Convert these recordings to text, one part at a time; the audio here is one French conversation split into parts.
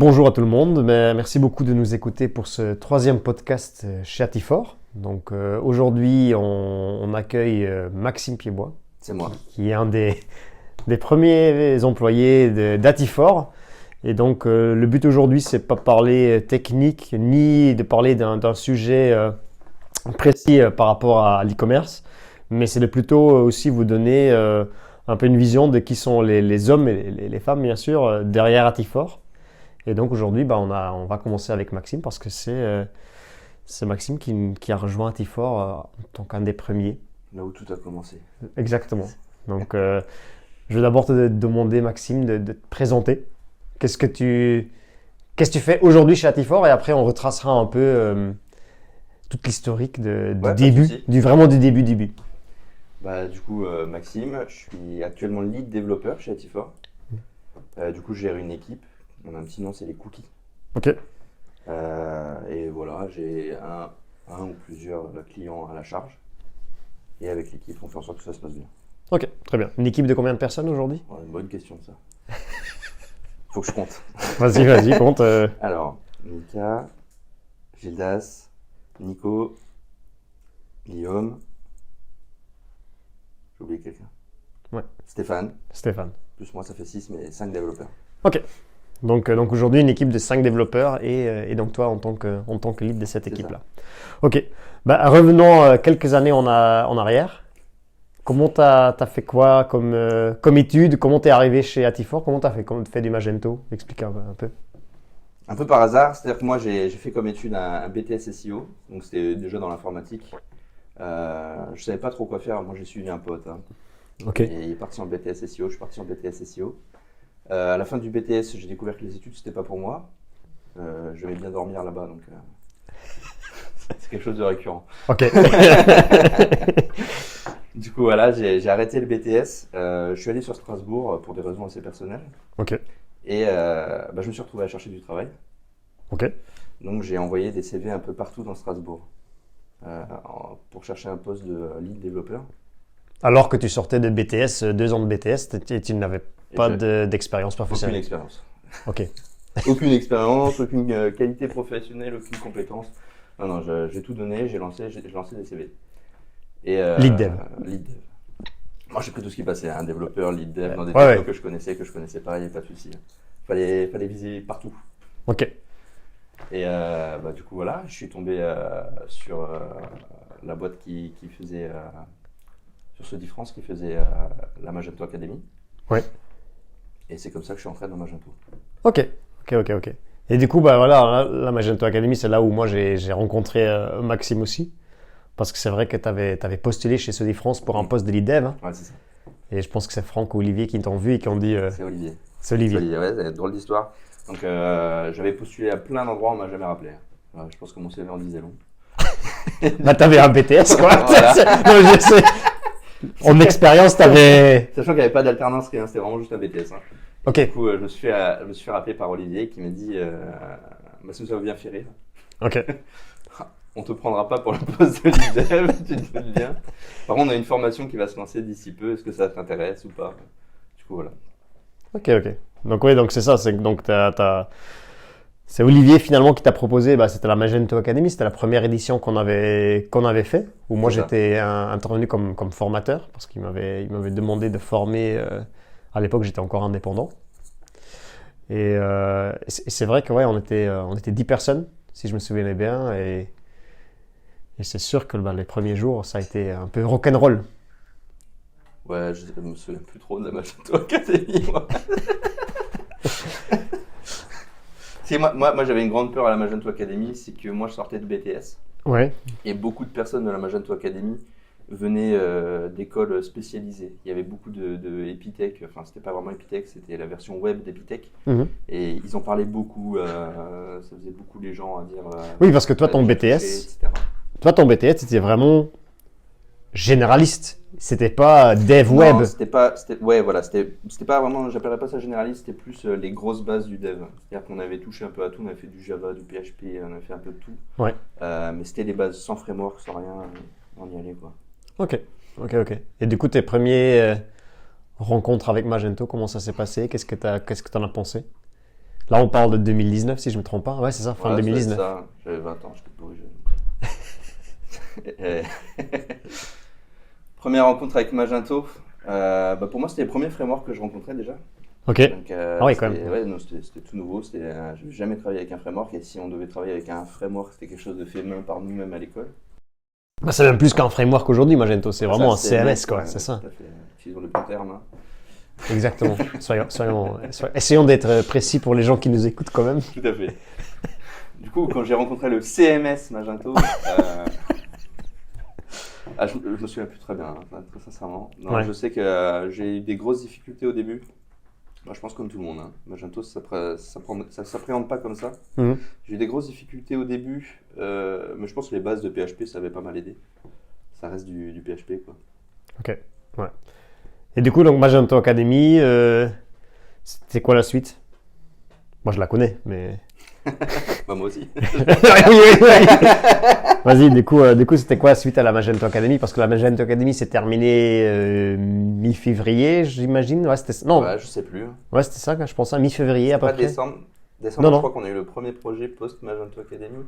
Bonjour à tout le monde, merci beaucoup de nous écouter pour ce troisième podcast chez Atifor. Donc aujourd'hui, on accueille Maxime Piedbois. C'est moi. Qui est un des premiers employés d'Atifor. Et donc le but aujourd'hui, c'est pas parler technique, ni de parler d'un sujet précis par rapport à l'e-commerce, mais c'est de plutôt aussi vous donner un peu une vision de qui sont les hommes et les femmes, bien sûr, derrière Atifor. Et donc aujourd'hui, on va commencer avec Maxime parce que c'est Maxime qui a rejoint Atifor en tant qu'un des premiers. Là où tout a commencé. Exactement. Donc je vais d'abord te demander, Maxime, de te présenter. Qu'est-ce que tu fais aujourd'hui chez Atifor, et après on retracera un peu toute l'historique du début, vraiment du début. Du coup, Maxime, je suis actuellement lead développeur chez Atifor. Du coup, je gère une équipe. On a un petit nom, c'est les cookies. Ok. Et voilà, j'ai un ou plusieurs clients à la charge. Et avec l'équipe, on fait en sorte que ça se passe bien. Ok, très bien. Une équipe de combien de personnes aujourd'hui ? Une bonne question, ça. Faut que je compte. Vas-y, compte. Alors, Mika, Gildas, Nico, Guillaume. J'ai oublié quelqu'un. Ouais. Stéphane. Plus moi, ça fait 6, mais 5 développeurs. Ok. Donc aujourd'hui, une équipe de 5 développeurs et donc toi en tant que lead de cette équipe-là. Ok. Revenons quelques années en arrière. Comment t'as fait quoi comme étude ? Comment t'es arrivé chez Atifor ? Comment t'as fait du Magento ? Explique un peu. Un peu par hasard, c'est-à-dire que moi j'ai fait comme étude un BTS SEO, donc c'était déjà dans l'informatique. Je savais pas trop quoi faire, moi j'ai suivi un pote. Ok. Et il est parti en BTS SEO, je suis parti en BTS SEO. À la fin du BTS, j'ai découvert que les études c'était pas pour moi. J'aimais bien dormir là-bas, donc c'est quelque chose de récurrent. Ok. Du coup voilà, j'ai arrêté le BTS. Je suis allé sur Strasbourg pour des raisons assez personnelles. Ok. Et je me suis retrouvé à chercher du travail. Ok. Donc j'ai envoyé des CV un peu partout dans Strasbourg pour chercher un poste de lead développeur. Alors que tu sortais de BTS, 2 ans de BTS, tu n'avais pas d'expérience professionnelle. Aucune expérience. Ok. Aucune expérience, aucune qualité professionnelle, aucune compétence. Non, j'ai tout donné, j'ai lancé des CV. Et, lead dev. Lead dev. Moi j'ai pris tout ce qui passait, un développeur, lead dev, dans des technos que je connaissais pas, il n'y avait pas de souci. Fallait viser partout. Ok. Et du coup voilà, je suis tombé sur la boîte qui faisait, sur Sodifrance, qui faisait la Magento Academy. Ouais. Et c'est comme ça que je suis entré dans Magento. Ok. Et du coup, la Magento Academy, c'est là où moi j'ai rencontré Maxime aussi. Parce que c'est vrai que tu avais postulé chez Sodifrance pour un poste de lead dev. Hein. Ouais, c'est ça. Et je pense que c'est Franck ou Olivier qui t'ont vu et qui ont dit... C'est Olivier. C'est Olivier. Ouais, c'est une drôle d'histoire. Donc j'avais postulé à plein d'endroits, on m'a jamais rappelé. Je pense que mon CV en disait long. T'avais un BTS, quoi. Voilà. Non, je sais. En expérience, t'avais... Sachant qu'il n'y avait pas d'alternance, rien, c'était vraiment juste un BTS. Ok. Du coup, je me suis fait rappeler par Olivier qui m'a dit ça m'a bien fait rire. Ok. On te prendra pas pour le poste de lead dev, tu te doutes bien. Par contre, on a une formation qui va se lancer d'ici peu, est-ce que ça t'intéresse ou pas ? Du coup, voilà. Ok. Donc c'est ça, c'est Olivier finalement qui t'a proposé, c'était la Magento Academy, c'était la première édition qu'on avait fait, où moi j'étais intervenu comme formateur, parce qu'il m'avait demandé de former, à l'époque j'étais encore indépendant. Et c'est vrai que on était 10 personnes, si je me souviens bien, et c'est sûr que les premiers jours, ça a été un peu rock'n'roll. Ouais, je me souviens plus trop de la Magento Academy, moi. Moi, j'avais une grande peur à la Magento Academy, c'est que moi, je sortais de BTS. Ouais. Et beaucoup de personnes de la Magento Academy venaient d'écoles spécialisées. Il y avait beaucoup de Epitech, enfin, c'était pas vraiment Epitech, c'était la version web d'Epitech. Mm-hmm. Et ils en parlaient beaucoup, ça faisait beaucoup les gens à dire... oui, parce que toi, ton BTS, c'était vraiment généraliste. C'était pas dev web. Non, c'était pas vraiment, j'appellerais pas ça généraliste, c'était plus les grosses bases du dev. C'est-à-dire qu'on avait touché un peu à tout, on avait fait du Java, du PHP, on avait fait un peu de tout. Ouais. Mais c'était des bases sans framework, sans rien, on y allait quoi. Ok. Et du coup, tes premiers rencontres avec Magento, comment ça s'est passé ? Qu'est-ce que t'en as pensé ? Là, on parle de 2019, si je me trompe pas. Ouais, c'est ça, fin Voilà, 2019. ça, j'avais 20 ans, j'étais bourré jeune. Et- Première rencontre avec Magento. Pour moi, c'était les premiers frameworks que je rencontrais déjà. Ok. Donc, Ah oui, quand c'était, même. ouais, non, c'était tout nouveau. Je n'avais jamais travaillé avec un framework. Et si on devait travailler avec un framework, c'était quelque chose de fait main par nous-mêmes à l'école. Bah, c'est même plus qu'un framework aujourd'hui, Magento. C'est vraiment un Ça, c'est CMS, quoi. ouais, C'est ça. tout à fait. Utilisons le bon terme. Hein. Exactement. Essayons d'être précis pour les gens qui nous écoutent quand même. Tout à fait. Du coup, quand j'ai rencontré le CMS Magento, je me souviens plus très bien, hein, très sincèrement. Non, Ouais. je sais que j'ai eu des grosses difficultés au début. Moi, je pense comme tout le monde. Hein. Magento, ça s'appréhende pas comme ça. Mhm. J'ai eu des grosses difficultés au début, mais je pense que les bases de PHP, ça avait pas mal aidé. Ça reste du PHP, quoi. Ok. Ouais. Et du coup, donc Magento Academy, c'était quoi la suite? Moi, je la connais, mais. Bah, moi aussi. Oui. Vas-y, du coup, c'était quoi suite à la Magento Academy? Parce que la Magento Academy s'est terminée mi-février, j'imagine. Ouais, c'était non, Ouais, je sais plus. ouais, c'était ça, je pense, mi-février à peu Pas près. décembre. Non, Je non. crois qu'on a eu le premier projet post-Magento Academy.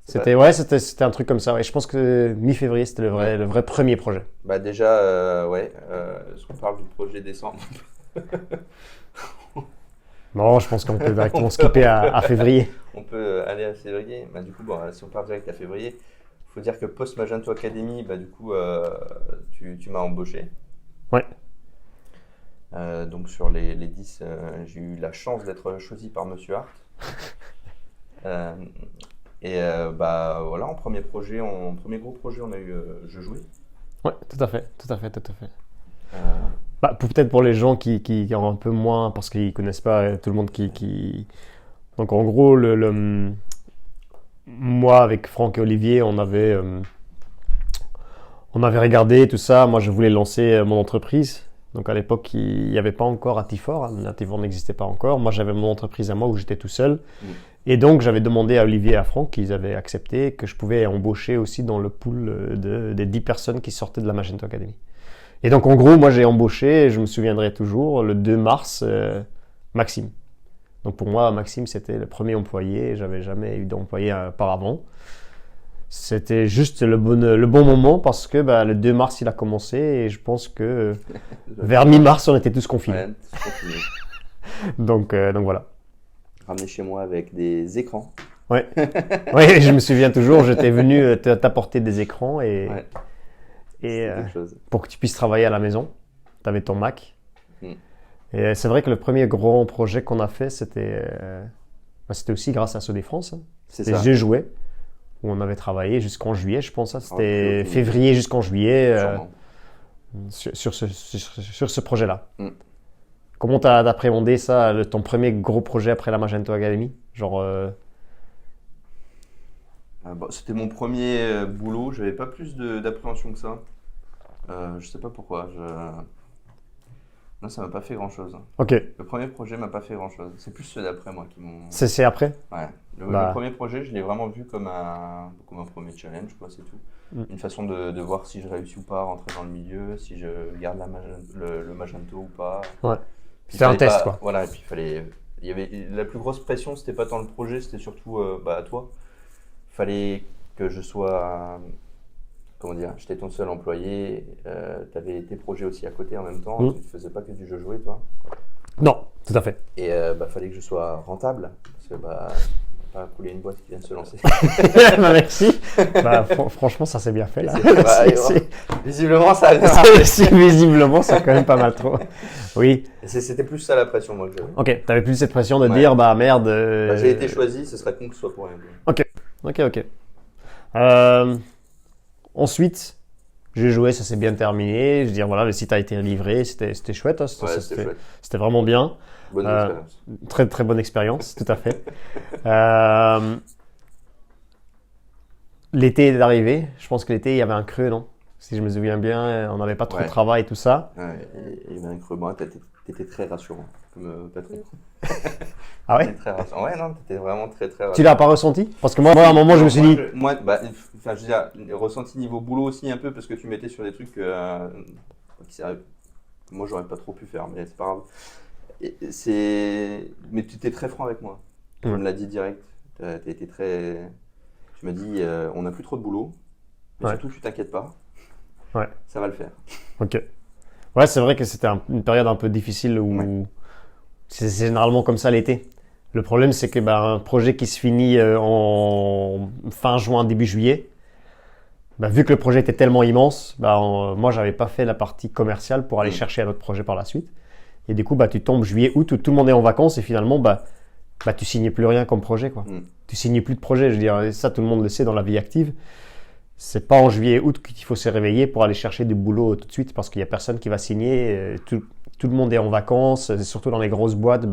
C'était un truc comme ça. Ouais. Je pense que mi-février, c'était le vrai premier projet. Bah déjà, ouais, est-ce qu'on parle du projet décembre? Non, je pense qu'on peut directement skipper à février. On peut aller à février. Bah, du coup, bon, si on part direct à février, il faut dire que post-Magento Academy, bah, du coup, tu m'as embauché. Ouais. Donc sur les 10, j'ai eu la chance d'être choisi par Monsieur Hart. Bah voilà, en premier gros projet, on a eu Je jouais. Ouais, tout à fait. Bah, peut-être pour les gens qui ont un peu moins, parce qu'ils connaissent pas tout le monde qui... Donc en gros, moi avec Franck et Olivier, on avait regardé tout ça. Moi, je voulais lancer mon entreprise. Donc à l'époque, il n'y avait pas encore Atifor. Atifor n'existait pas encore. Moi, j'avais mon entreprise à moi où j'étais tout seul. Et donc, j'avais demandé à Olivier et à Franck, qu'ils avaient accepté, que je pouvais embaucher aussi dans le pool des 10 personnes qui sortaient de la Magento Academy. Et donc, en gros, moi, j'ai embauché, je me souviendrai toujours, le 2 mars, Maxime. Donc, pour moi, Maxime, c'était le premier employé. J'avais jamais eu d'employé auparavant. C'était juste le bon moment parce que le 2 mars, il a commencé et je pense que vers mi-mars, on était tous confinés. Ouais, c'est continué. Donc voilà. Ramené chez moi avec des écrans. Ouais. Ouais, je me souviens toujours, j'étais venu t'apporter des écrans et Quelque chose. pour que tu puisses travailler à la maison. Tu avais ton Mac. Mm. Et c'est vrai que le premier grand projet qu'on a fait, c'était aussi grâce à Ceux des France. Hein. C'est C'était ça. J'ai joué, où on avait travaillé jusqu'en juillet, je pense. Hein. C'était plus, février jusqu'en juillet Sûrement. sur ce projet-là. Mm. Comment tu as appréhendé ça, ton premier gros projet après la Magento Academy? Genre, C'était mon premier boulot, j'avais pas plus d'appréhension que ça. Je sais pas pourquoi. Non, ça m'a pas fait grand chose. ok, Le premier projet m'a pas fait grand chose. C'est plus ceux d'après moi qui m'ont. c'est après? Ouais. Le premier projet, je l'ai vraiment vu comme un premier challenge, quoi, c'est tout. Mm. Une façon de voir si je réussis ou pas à rentrer dans le milieu, si je garde le Magento ou pas. Ouais. Puis Faire un fallait test, pas- quoi. Voilà, et puis il y avait la plus grosse pression, c'était pas tant le projet, c'était surtout à toi. Fallait que je sois, comment dire, j'étais ton seul employé, tu avais tes projets aussi à côté en même temps, Mm. tu ne faisais pas que du jeu joué, toi. Non, tout à fait. Et fallait que je sois rentable, parce que pas couler une boîte qui vient de se lancer. Merci. Franchement, ça s'est bien fait là. Visiblement, ça a bien Visiblement, c'est quand même pas mal trop. Oui. C'était plus ça la pression, moi, que j'avais. Ok, t'avais plus cette pression de Ouais. dire, merde. J'ai été choisi, ce serait con que ce soit pour rien. Ok. Ensuite, j'ai joué, ça s'est bien terminé. Je veux dire, voilà, le site a été livré, c'était chouette. Hein, Ouais, c'était chouette. c'était vraiment bien. Bonne expérience. Très très bonne expérience, tout à fait. L'été est arrivé. Je pense que l'été, il y avait un creux, non? Si je me souviens bien, on n'avait pas trop de travail et tout ça. Ouais, il y avait un creux. Moi, t'étais très rassurant comme patron. Ah ouais? T'étais très rassurant. Ouais, non, t'étais vraiment très très rassurant. Tu l'as pas ressenti? Parce que moi, à un moment, je me suis dit. Je veux dire, ressenti niveau boulot aussi un peu parce que tu mettais sur des trucs qui servaient. Moi, j'aurais pas trop pu faire, mais c'est pas grave. Mais tu étais très franc avec moi. Tu me l'as dit direct. Tu as été très. Tu m'as dit, on n'a plus trop de boulot, mais surtout tu t'inquiètes pas. Ouais. Ça va le faire. Ok. Ouais, c'est vrai que c'était une période un peu difficile où c'est généralement comme ça l'été. Le problème, c'est que un projet qui se finit en fin juin, début juillet, vu que le projet était tellement immense, moi, j'avais pas fait la partie commerciale pour aller chercher un autre projet par la suite. Et du coup, tu tombes juillet, août, où tout le monde est en vacances et finalement, tu signes plus rien comme projet, quoi. Tu signes plus de projet. Je veux dire, ça, tout le monde le sait dans la vie active. C'est pas en juillet, août qu'il faut se réveiller pour aller chercher du boulot tout de suite parce qu'il y a personne qui va signer. Tout le monde est en vacances, surtout dans les grosses boîtes.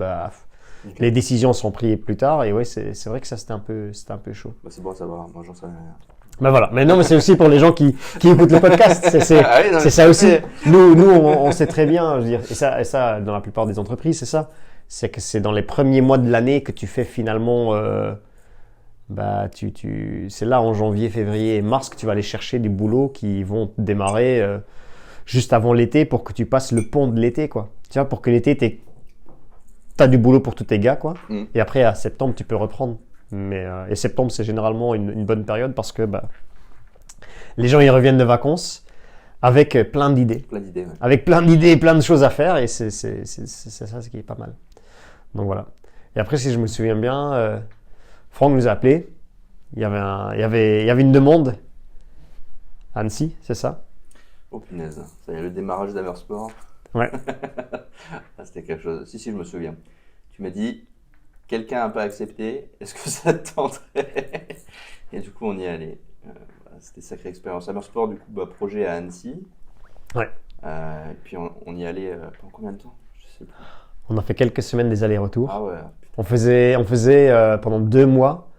Les décisions sont prises plus tard. Et ouais, c'est vrai que ça, c'était un peu chaud. C'est bon à savoir. Moi, j'en sais rien. Voilà. Mais non, mais c'est aussi pour les gens qui écoutent le podcast. C'est ça aussi. Nous, on sait très bien, je veux dire, et ça, dans la plupart des entreprises, c'est ça. C'est que c'est dans les premiers mois de l'année que tu fais finalement, c'est là en janvier, février et mars que tu vas aller chercher du boulot qui vont démarrer juste avant l'été pour que tu passes le pont de l'été, quoi. Tu vois, pour que l'été, t'as du boulot pour tous tes gars, quoi. Et après, à septembre, tu peux reprendre. Et septembre, c'est généralement une bonne période parce que les gens, ils reviennent de vacances avec plein d'idées. Avec plein d'idées et plein de choses à faire. Et c'est ça ce qui est pas mal. Donc voilà. Et après, si je me souviens bien, Franck nous a appelé. Il y avait une demande à Annecy, c'est ça? Oh punaise. Ça y est, le démarrage d'Hammersport. Ouais. C'était quelque chose. Si, je me souviens. Tu m'as dit... Quelqu'un n'a pas accepté, est-ce que ça te tenterait? Et du coup, on y est allé. C'était une sacrée expérience. Hammersport, du coup, projet à Annecy. Ouais. Et puis, on y est allé pendant combien de temps? Je sais plus. On a fait quelques semaines des allers-retours. Ah ouais. On faisait pendant 2 mois,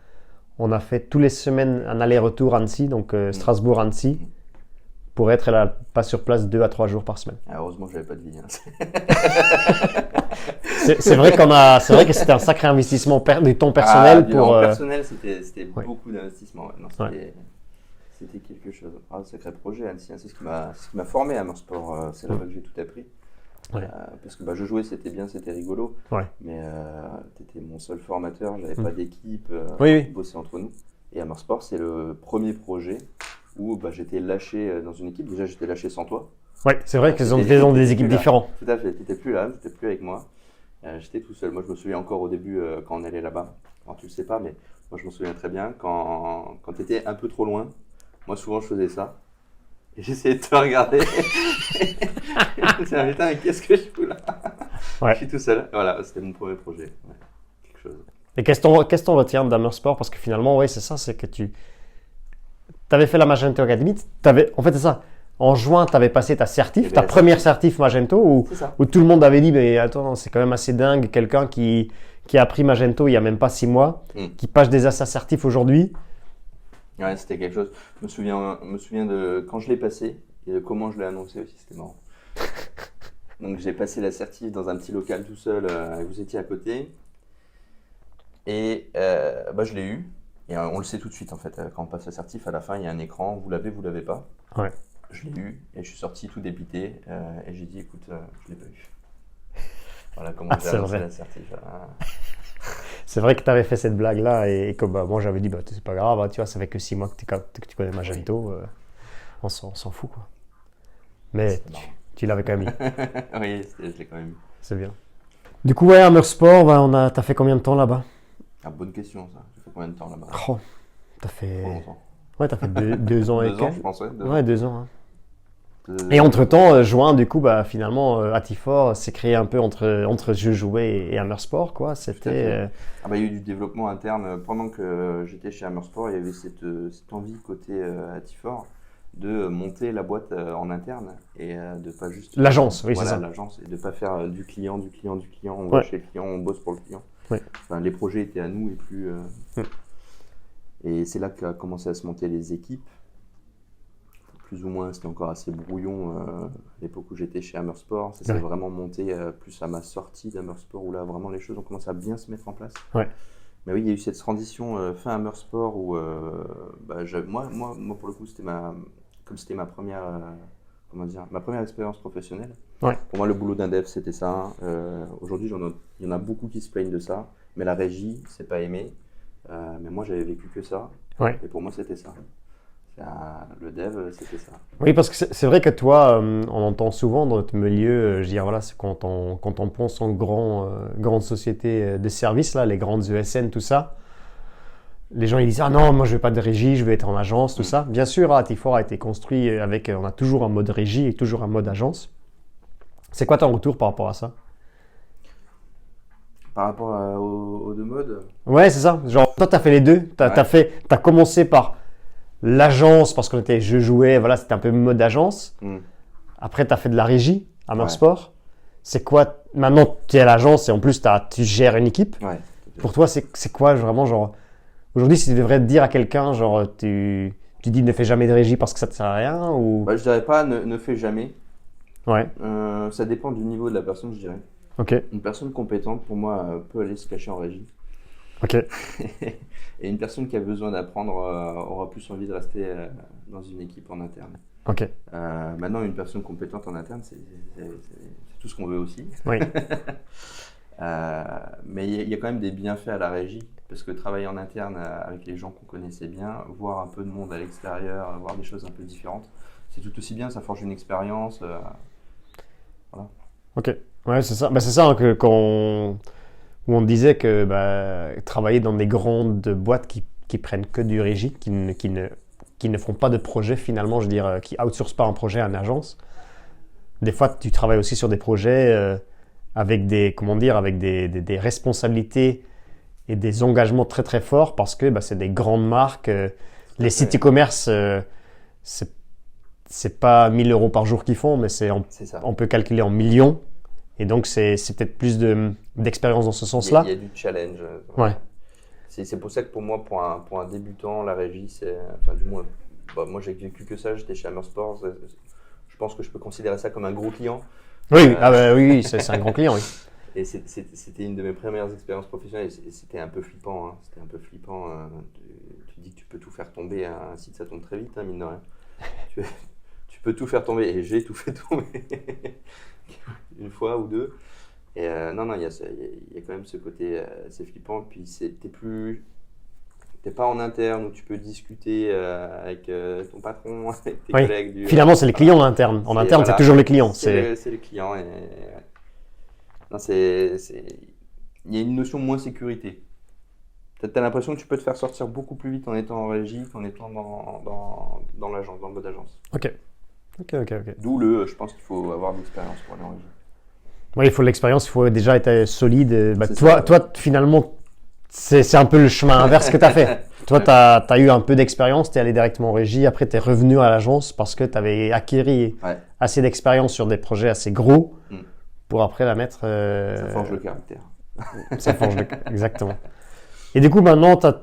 on a fait tous les semaines un aller-retour Annecy, donc Strasbourg-Annecy, pour être là, pas sur place 2 à 3 jours par semaine. Heureusement que j'avais pas de vie. C'est vrai que c'était un sacré investissement du temps personnel personnel, c'était beaucoup d'investissement. Ouais. C'était quelque chose. Sacré projet Annecy, c'est ce qui m'a formé à Hammersport. C'est là-bas que j'ai tout appris. Ouais. Parce que je jouais, c'était bien, c'était rigolo. Ouais. Mais tu étais mon seul formateur, j'avais pas d'équipe, on bossait entre nous. Et Hammersport, c'est le premier projet où j'étais lâché dans une équipe. Déjà, j'étais lâché sans toi. Oui, c'est vrai qu'ils ont des équipes différentes. Tout à fait, tu n'étais plus là, tu n'étais plus avec moi. J'étais tout seul. Moi, je me souviens encore au début quand on allait là-bas. Alors, tu le sais pas, mais moi, je me souviens très bien quand tu étais un peu trop loin. Moi, souvent, je faisais ça. Et j'essayais de te regarder. Je me disais, putain, mais qu'est-ce que je fous là? Je suis tout seul. Voilà, c'était mon premier projet. Ouais, quelque chose. Et qu'est-ce qu'on retient d'Hammersport? Parce que finalement, c'est ça, c'est que tu avais fait la Magento Academy. En fait, c'est ça. En juin, tu avais passé ta première certif Magento, où tout le monde avait dit, mais attends, c'est quand même assez dingue, quelqu'un qui a appris Magento il n'y a même pas 6 mois, qui passe déjà sa certif aujourd'hui. Ouais, c'était quelque chose. Je me souviens de quand je l'ai passé et de comment je l'ai annoncé aussi, c'était marrant. Donc j'ai passé la certif dans un petit local tout seul, vous étiez à côté. Et je l'ai eu. Et on le sait tout de suite en fait, quand on passe la certif, à la fin il y a un écran, vous l'avez pas. Ouais. Je l'ai eu et je suis sorti tout dépité et j'ai dit écoute, je l'ai pas eu. Voilà comment j'ai annoncé la certif. C'est vrai que tu avais fait cette blague là et que moi j'avais dit c'est pas grave, tu vois, ça fait que 6 mois que tu connais Magento, on s'en fout quoi. Mais tu l'avais quand même eu. Oui, je l'ai quand même eu. C'est bien. Du coup Hammersport, t'as fait combien de temps là-bas? Bonne question ça. Tu fais combien de temps là-bas? T'as fait... Ouais, t'as fait 2 ans et quelques. 2 ans, je pense, ouais. 2 ans. Hein. Et entre-temps, juin, du coup, finalement, Atifor s'est créé un peu entre Jeux Jouets et Hammersport, quoi. C'était... il y a eu du développement interne. Pendant que j'étais chez Hammersport, il y avait cette envie côté Atifor de monter la boîte en interne et de pas juste... L'agence, oui, c'est ça. L'agence, et de pas faire du client. On va chez le client, on bosse pour le client. Ouais. Enfin, les projets étaient à nous et plus... Et c'est là qu'a commencé à se monter les équipes. Plus ou moins, c'était encore assez brouillon à l'époque où j'étais chez Hammersport. Ça s'est vraiment monté plus à ma sortie d'Hammersport, où là, vraiment, les choses ont commencé à bien se mettre en place. Ouais. Mais oui, il y a eu cette transition fin Hammersport où, moi, pour le coup, c'était ma première comment dire, ma première expérience professionnelle. Ouais. Pour moi, le boulot d'un dev, c'était ça. Aujourd'hui, il y en a beaucoup qui se plaignent de ça. Mais la régie, c'est pas aimé. Mais moi, j'avais vécu que ça. Ouais. Et pour moi, c'était ça. Le dev, c'était ça. Oui, parce que c'est vrai que toi, on entend souvent dans notre milieu, je veux dire, voilà, c'est quand on pense en grandes sociétés de services, là, les grandes ESN, tout ça, les gens ils disent ah non, moi je veux pas de régie, je veux être en agence, tout ça. Bien sûr, Atifor a été construit avec, on a toujours un mode régie et toujours un mode agence. C'est quoi ton retour par rapport à ça? Par rapport aux deux modes, Ouais, c'est ça. Genre, toi, tu as fait les deux. Tu as commencé par l'agence parce que je jouais, voilà, c'était un peu mode agence. Après, tu as fait de la régie à Motorsport. C'est quoi? Maintenant, tu es à l'agence et en plus, tu gères une équipe. ouais. Pour toi, c'est quoi vraiment, genre, aujourd'hui, si tu devrais dire à quelqu'un, genre, tu dis ne fais jamais de régie parce que ça te sert à rien ou... Bah, je dirais pas ne fais jamais. Ouais, Ça dépend du niveau de la personne, je dirais. ok, Une personne compétente, pour moi, peut aller se cacher en régie. ok, Et une personne qui a besoin d'apprendre aura plus envie de rester dans une équipe en interne. ok. Maintenant, une personne compétente en interne, c'est tout ce qu'on veut aussi. Oui, Mais il y a quand même des bienfaits à la régie, parce que travailler en interne avec les gens qu'on connaissait bien, voir un peu de monde à l'extérieur, voir des choses un peu différentes, c'est tout aussi bien, ça forge une expérience. Voilà. ok. Ouais, c'est ça. Bah, c'est ça hein, où on disait que travailler dans des grandes boîtes qui prennent que du régie, qui ne font pas de projet finalement, je veux dire, qui outsourcent pas un projet à une agence. Des fois, tu travailles aussi sur des projets avec avec des responsabilités et des engagements très très forts parce que c'est des grandes marques. Les sites e-commerce, c'est pas 1 000 € par jour qu'ils font, mais C'est ça. on peut calculer en millions. Et donc, c'est peut-être plus d'expérience dans ce sens-là. Il y a du challenge. Ouais. C'est pour ça que pour moi, pour un débutant, la régie, c'est. Enfin, du moins, moi, j'ai vécu que ça. J'étais chez Hammersports. Je pense que je peux considérer ça comme un gros client. Oui, oui, c'est un grand client, oui. Et c'était une de mes premières expériences professionnelles. Et c'était un peu flippant. Hein. C'était un peu flippant. Tu dis que tu peux tout faire tomber. Un site, ça tombe très vite, hein, mine de rien. Tu peux tout faire tomber. Et j'ai tout fait tomber. Une fois ou deux. Et non, il y a quand même ce côté, c'est flippant. Puis t'es pas en interne où tu peux discuter avec ton patron, avec tes collègues. Finalement, c'est les clients en interne. En interne, c'est toujours les clients. C'est les clients. Et... Non, il y a une notion de moins sécurité. T'as l'impression que tu peux te faire sortir beaucoup plus vite en étant en régie qu'en étant dans l'agence, dans le mode agence. Ok. D'où je pense qu'il faut avoir de l'expérience pour aller en régie. Oui, il faut de l'expérience, il faut déjà être solide. Ça. Toi, finalement, c'est un peu le chemin inverse que tu as fait. Toi, tu as eu un peu d'expérience, tu es allé directement en régie, après tu es revenu à l'agence parce que tu avais acquis assez d'expérience sur des projets assez gros pour après la mettre. Ça forge le caractère. Exactement. Et du coup, maintenant, tu as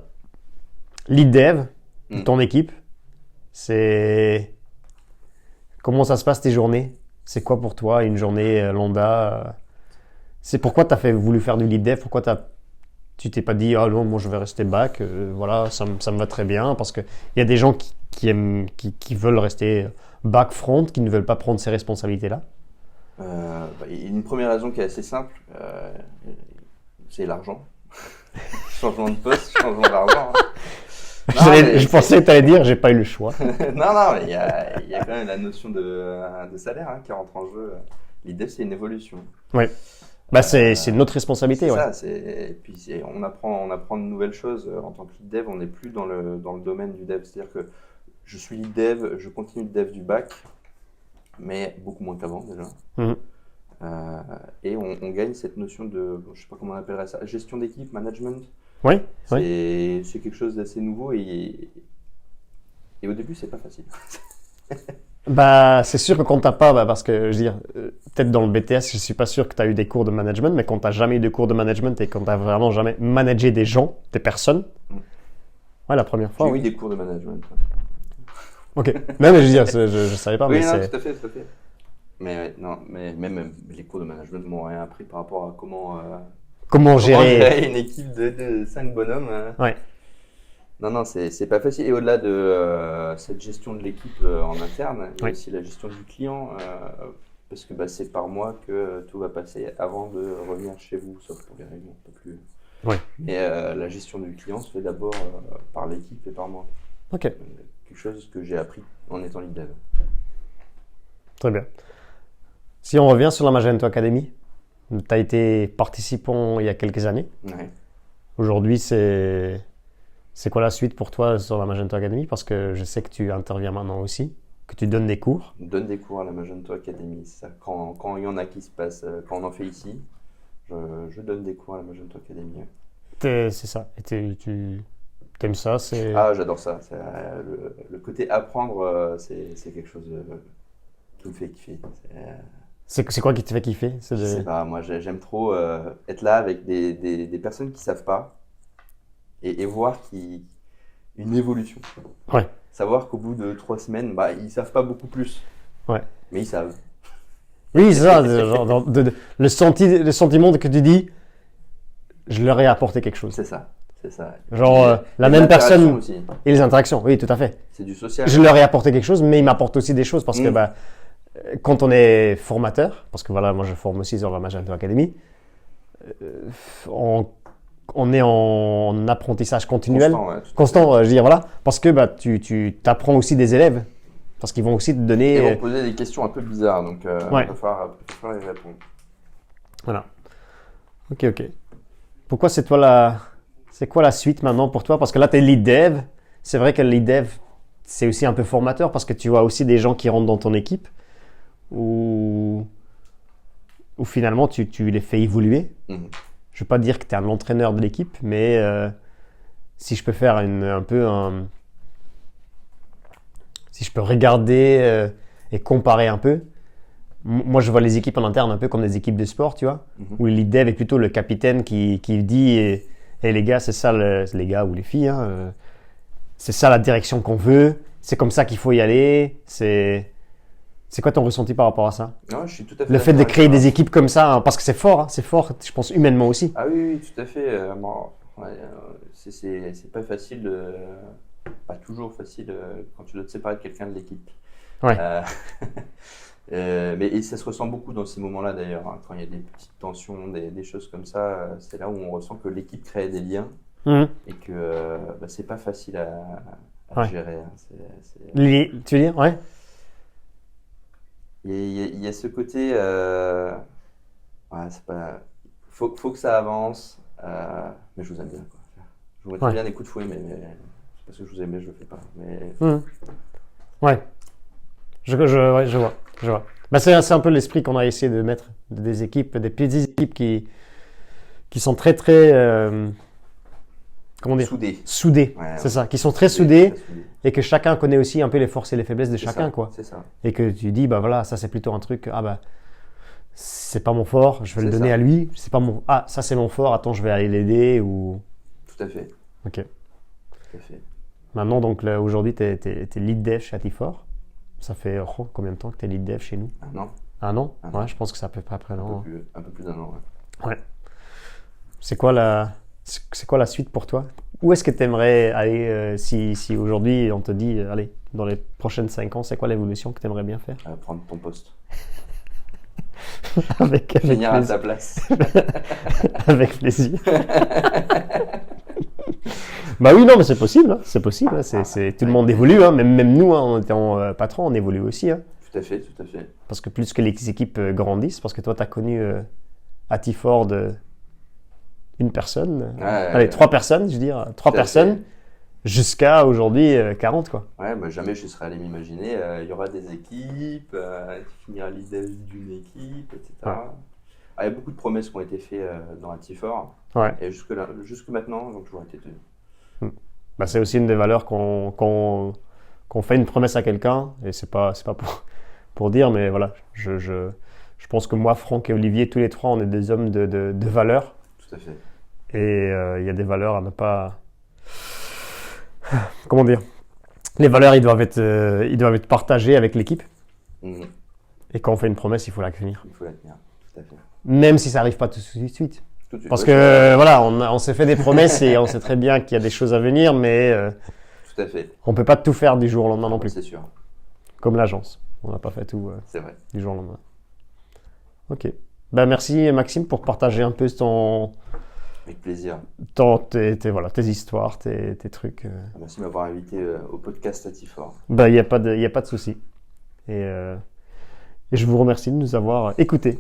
lead dev de ton équipe. Comment ça se passe tes journées? C'est quoi pour toi une journée lambda? C'est pourquoi tu as voulu faire du lead dev? Pourquoi tu t'es pas dit ah non, moi je vais rester back, voilà, ça me va très bien, parce qu'il y a des gens qui veulent rester back front, qui ne veulent pas prendre ces responsabilités-là? Il y a une première raison qui est assez simple, c'est l'argent. Changement de poste, changement d'argent. Je pensais que tu allais dire j'ai pas eu le choix. non, mais il y a quand même la notion de salaire qui rentre en jeu. L'idée, c'est une évolution. Oui. C'est notre responsabilité. C'est ça. Puis on apprend de nouvelles choses. En tant que lead dev, on n'est plus dans le domaine du dev. C'est-à-dire que je suis lead dev, je continue le dev du back, mais beaucoup moins qu'avant déjà. Et on gagne cette notion de, je sais pas comment on appellerait ça, gestion d'équipe, management. Oui. C'est quelque chose d'assez nouveau et au début, c'est pas facile. C'est sûr que quand t'as pas, parce que je veux dire, peut-être dans le BTS, je suis pas sûr que tu as eu des cours de management, mais quand t'as jamais eu de cours de management et quand t'as vraiment jamais managé des gens, des personnes, la première fois. J'ai eu des cours de management. Ok. Non, mais je veux dire, je savais pas. Oui, mais tout à fait. Mais non, mais même les cours de management m'ont rien appris par rapport à comment gérer gérer une équipe de 5 bonhommes. Ouais. Non, non, c'est pas facile. Et au-delà de cette gestion de l'équipe en interne, il y a Oui. aussi la gestion du client, parce que bah, c'est par moi que tout va passer avant de revenir chez vous, sauf pour les réunions, un peu plus. Oui. Et la gestion du client se fait d'abord par l'équipe et par moi. Ok, Quelque chose que j'ai appris en étant lead dev. très bien. Si on revient sur la Magento Academy, tu as été participant il y a quelques années. Ouais. Aujourd'hui, c'est quoi la suite pour toi sur la Magento Academy? Parce que je sais que tu interviens maintenant aussi, que tu donnes des cours. On donne des cours à la Magento Academy. C'est ça. Quand il y en a qui se passent, quand on en fait ici, je donne des cours à la Magento Academy. Ouais. C'est ça. Et tu aimes ça? Ah, j'adore ça. Le côté apprendre, c'est quelque chose qui me fait kiffer. C'est quoi qui te fait kiffer? Je sais pas, moi j'aime trop être là avec des personnes qui savent pas et voir une évolution. Ouais. Savoir qu'au bout de 3 semaines, bah, ils savent pas beaucoup plus, Ouais. mais ils savent. Oui, c'est ça. Genre, le sentiment que tu dis, je leur ai apporté quelque chose. C'est ça, c'est ça. Genre, la Et même l'interaction personne aussi. et les interactions. Oui, tout à fait. C'est du social. Je leur ai apporté quelque chose, mais ils m'apportent aussi des choses parce que bah, quand on est formateur, parce que voilà, moi je forme aussi sur la Magento Academy, on est en apprentissage continuel. Constant, ouais, tout à Constant, je veux dire, voilà. Parce que bah, tu apprends aussi des élèves. Parce qu'ils vont aussi te fait. donner. Ils vont poser des questions un peu bizarres, donc Ouais. il va falloir y répondre. Voilà. Ok, ok. Pourquoi c'est toi la. C'est quoi la suite maintenant pour toi? Parce que là, tu es lead dev. C'est vrai que le lead dev, c'est aussi un peu formateur parce que tu vois aussi des gens qui rentrent dans ton équipe où finalement tu les fais évoluer. Mhm. Je ne veux pas dire que tu es un entraîneur de l'équipe, mais si je peux faire un peu un. Si je peux regarder et comparer un peu, moi je vois les équipes en interne un peu comme des équipes de sport, tu vois, où le lead dev est plutôt le capitaine qui dit les gars, c'est ça, les gars ou les filles, hein, c'est ça la direction qu'on veut, c'est comme ça qu'il faut y aller. C'est quoi ton ressenti par rapport à ça? Non, je suis tout à fait Le fait de d'accord créer avec des toi. équipes comme ça, hein, parce que c'est fort, je pense humainement aussi. Ah oui, oui, tout à fait. Bon, ouais, c'est pas facile, pas toujours facile quand tu dois te séparer de quelqu'un de l'équipe. Ouais. Mais ça se ressent beaucoup dans ces moments-là d'ailleurs, hein, quand il y a des petites tensions, des choses comme ça, c'est là où on ressent que l'équipe crée des liens Mhm. et que bah, c'est pas facile à Ouais. gérer. Hein. Tu veux dire? Ouais. Il y a ce côté, ouais, c'est pas, faut que ça avance, mais je vous aime bien, quoi. Je vous mettrais Ouais. bien des coups de fouet, mais c'est parce que je vous aime, mais je le fais pas. Mais Mhm. Ouais. Ouais, je vois. Bah, c'est un peu l'esprit qu'on a essayé de mettre des équipes, des petites équipes qui sont très, très, comment dire, soudé. soudées. Ouais, C'est ouais. ça, qui sont très soudées Très soudé. et que chacun connaît aussi un peu les forces et les faiblesses de C'est chacun, ça, quoi. C'est ça. Et que tu dis, bah voilà, ça c'est plutôt un truc, ah bah, c'est pas mon fort, je vais le C'est donner ça. à lui. C'est pas mon, ah, ça c'est mon fort, attends, je vais aller l'aider ou. Tout à fait. Ok. Tout à fait. Maintenant, donc là, aujourd'hui, t'es lead dev chez Atifor. Ça fait combien de temps que t'es lead dev chez nous? Non, Un an? Un an. Ouais, je pense que c'est à peu près après un an. un peu plus d'un an. Ouais. Ouais. C'est quoi la suite pour toi? Où est-ce que tu aimerais aller si aujourd'hui on te dit, allez, dans les prochaines 5 ans, c'est quoi l'évolution que tu aimerais bien faire? Prendre ton poste. avec Finir à plaisir. ta place. Avec plaisir. Bah oui, non, mais c'est possible. Hein, c'est possible. Hein, tout le monde évolue. Hein, même nous, hein, en étant patron, on évolue aussi. Hein, Tout à fait, tout à fait. parce que plus que les équipes grandissent, parce que toi, tu as connu Atiford une personne. Allez, 3 personnes, je veux dire. 3 Tout à personnes. fait. Jusqu'à aujourd'hui 40, quoi. Ouais, bah, jamais je serais allé m'imaginer, il y aura des équipes, tu finiras leader d'une équipe, etc. Ouais. Ah, il y a beaucoup de promesses qui ont été faites dans Atifor, Ouais. et jusque maintenant, donc toujours été tenu. Bah, c'est aussi une des valeurs qu'on fait une promesse à quelqu'un, et c'est pas pour dire, mais voilà, je pense que moi, Franck et Olivier, tous les 3, on est des hommes de valeurs, Tout à fait. et il y a des valeurs à ne pas... Comment dire? Les valeurs, ils doivent être partagées avec l'équipe, et quand on fait une promesse, il faut la tenir. Il faut la tenir, tout à fait. Même si ça n'arrive pas tout de suite. Tout de suite. Parce Ouais, que voilà, on s'est fait des promesses et on sait très bien qu'il y a des choses à venir, mais tout à fait. on peut pas tout faire du jour au lendemain non plus. C'est sûr. Comme l'agence, on n'a pas fait tout C'est vrai. du jour au lendemain. Ok. Ben merci Maxime pour partager un peu Avec plaisir. tes histoires, tes trucs. Merci de m'avoir invité au podcast Atifor. Ben il y a pas de souci. Et je vous remercie de nous avoir écoutés.